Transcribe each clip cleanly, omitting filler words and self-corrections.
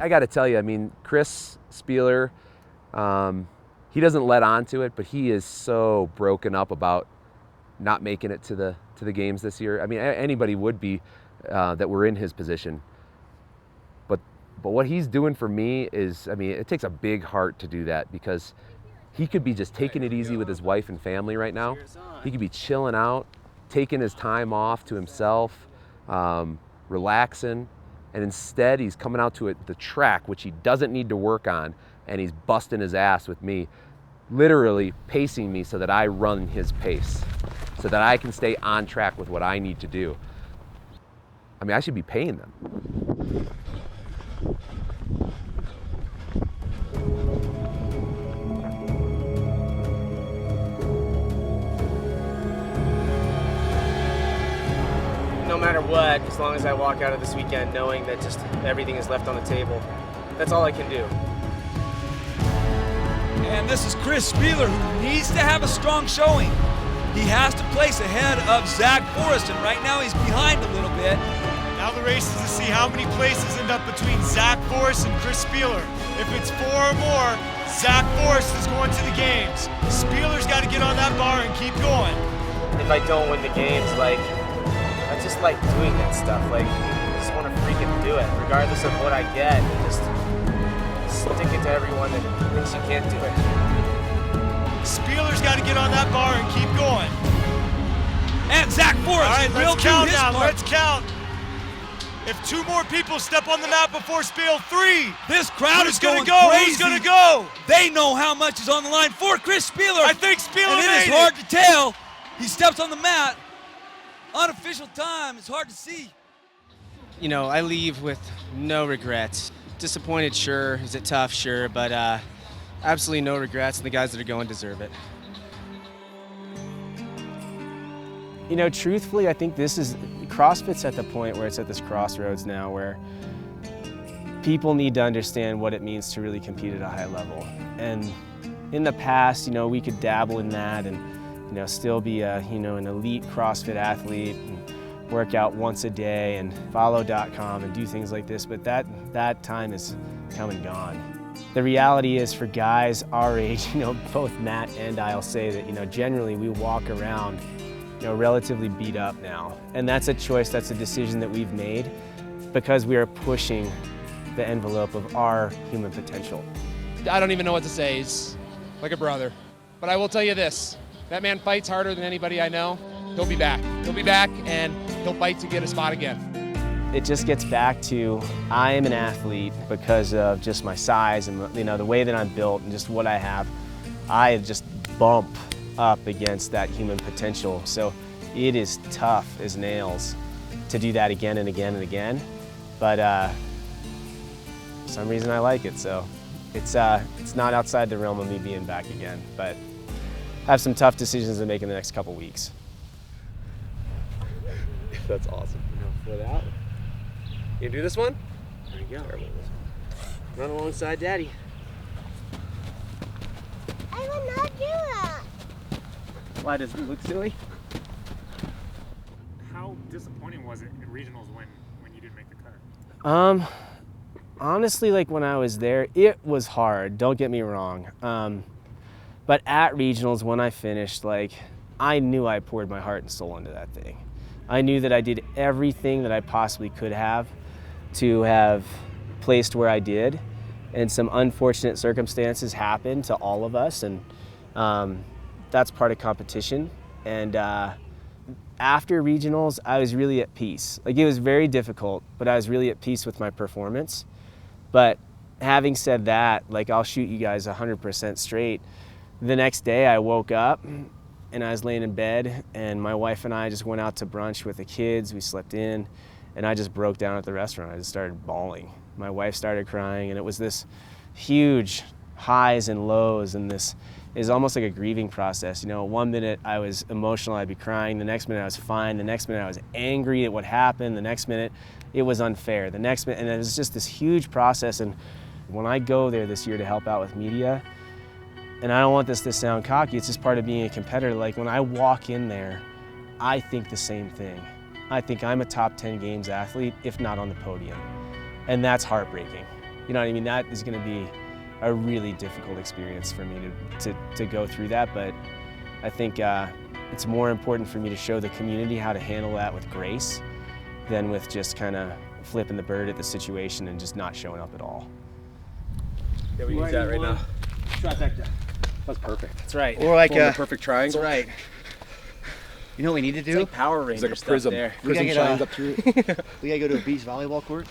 I got to tell you, I mean, Chris Spieler, he doesn't let on to it, but he is so broken up about not making it to the games this year. I mean, anybody would be that were in his position. But what he's doing for me is, I mean, it takes a big heart to do that, because he could be just taking it easy with his wife and family right now. He could be chilling out, taking his time off to himself, relaxing, and instead he's coming out to the track, which he doesn't need to work on, and he's busting his ass with me, literally pacing me so that I run his pace, so that I can stay on track with what I need to do. I mean, I should be paying them. No matter what, as long as I walk out of this weekend knowing that just everything is left on the table, that's all I can do. And this is Chris Spieler, who needs to have a strong showing. He has to place ahead of Zach Forrest, and right now he's behind a little bit. Now the race is to see how many places end up between Zach Forrest and Chris Spieler. If it's 4 or more, Zach Forrest is going to the games. Spieler's got to get on that bar and keep going. If I don't win the games, I just like doing that stuff. I just want to freaking do it, regardless of what I get. And just stick it to everyone that thinks you can't do it. Spieler's got to get on that bar and keep going. And Zach Forrest, all right, will let's count do his now. part. Let's count. If 2 more people step on the map before Spiel, 3. This crowd is going go? crazy. Who's gonna go? They know how much is on the line for Chris Spieler. I think Spieler and made it is hard to tell. He steps on the mat. Unofficial time, it's hard to see. You know, I leave with no regrets. Disappointed, sure. Is it tough? Sure. But absolutely no regrets, and the guys that are going deserve it. You know, truthfully, I think CrossFit's at the point where it's at this crossroads now where people need to understand what it means to really compete at a high level. And in the past, you know, we could dabble in that and, you know, still be an elite CrossFit athlete and work out once a day and follow.com and do things like this, but that time is come and gone. The reality is for guys our age, you know, both Matt and I'll say that, you know, generally we walk around, you know, relatively beat up now. And that's a choice, that's a decision that we've made because we are pushing the envelope of our human potential. I don't even know what to say. He's like a brother. But I will tell you this, that man fights harder than anybody I know. He'll be back. He'll be back and he'll fight to get a spot again. It just gets back to, I am an athlete because of just my size and, you know, the way that I'm built and just what I have. I just bump up against that human potential. So it is tough as nails to do that again and again and again. But for some reason I like it. So it's not outside the realm of me being back again, but I have some tough decisions to make in the next couple weeks. That's awesome. Foot out. You do this one? There you go. Run alongside Daddy. I will not do that. Why does it look silly? How disappointing was it in regionals when you didn't make the cut? Honestly, like when I was there, it was hard, don't get me wrong. But at regionals, when I finished, like, I knew I poured my heart and soul into that thing. I knew that I did everything that I possibly could have to have placed where I did. And some unfortunate circumstances happened to all of us, and that's part of competition. And after regionals, I was really at peace. Like, it was very difficult, but I was really at peace with my performance. But having said that, like, I'll shoot you guys 100% straight. The next day I woke up and I was laying in bed and my wife and I just went out to brunch with the kids. We slept in and I just broke down at the restaurant. I just started bawling. My wife started crying, and it was this huge highs and lows, and this is almost like a grieving process. You know, one minute I was emotional, I'd be crying. The next minute I was fine. The next minute I was angry at what happened. The next minute it was unfair. The next minute, and it was just this huge process. And when I go there this year to help out with media, and I don't want this to sound cocky, it's just part of being a competitor. Like, when I walk in there, I think the same thing. I think I'm a top 10 games athlete, if not on the podium. And that's heartbreaking. You know what I mean? That is going to be a really difficult experience for me to go through that, but I think it's more important for me to show the community how to handle that with grace than with just kind of flipping the bird at the situation and just not showing up at all. Yeah, we use that right now. Trifecta. That's perfect. That's right. Or like the perfect triangle. That's right. you know what we need to do? It's like Power Ranger It's like a stuff prism. there. We gotta Prism get shines up through it. We gotta go to a beach volleyball court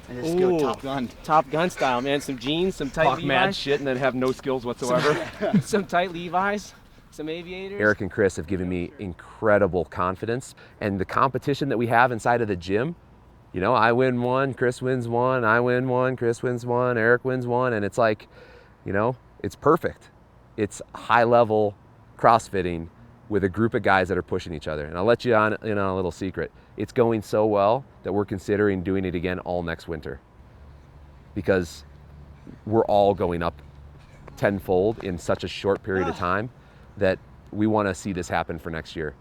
and just go Ooh. Top Gun. Top Gun style, man. Some jeans, some tight Talk Levi's. mad shit and then have no skills whatsoever. Some tight Levi's, some aviators. Eric and Chris have given me incredible confidence, and the competition that we have inside of the gym, you know, I win one, Chris wins one, I win one, Chris wins one, Eric wins one, and it's like, you know, it's perfect. It's high level CrossFitting with a group of guys that are pushing each other. And I'll let you on in on a little secret. It's going so well that we're considering doing it again all next winter, because we're all going up tenfold in such a short period of time that we want to see this happen for next year.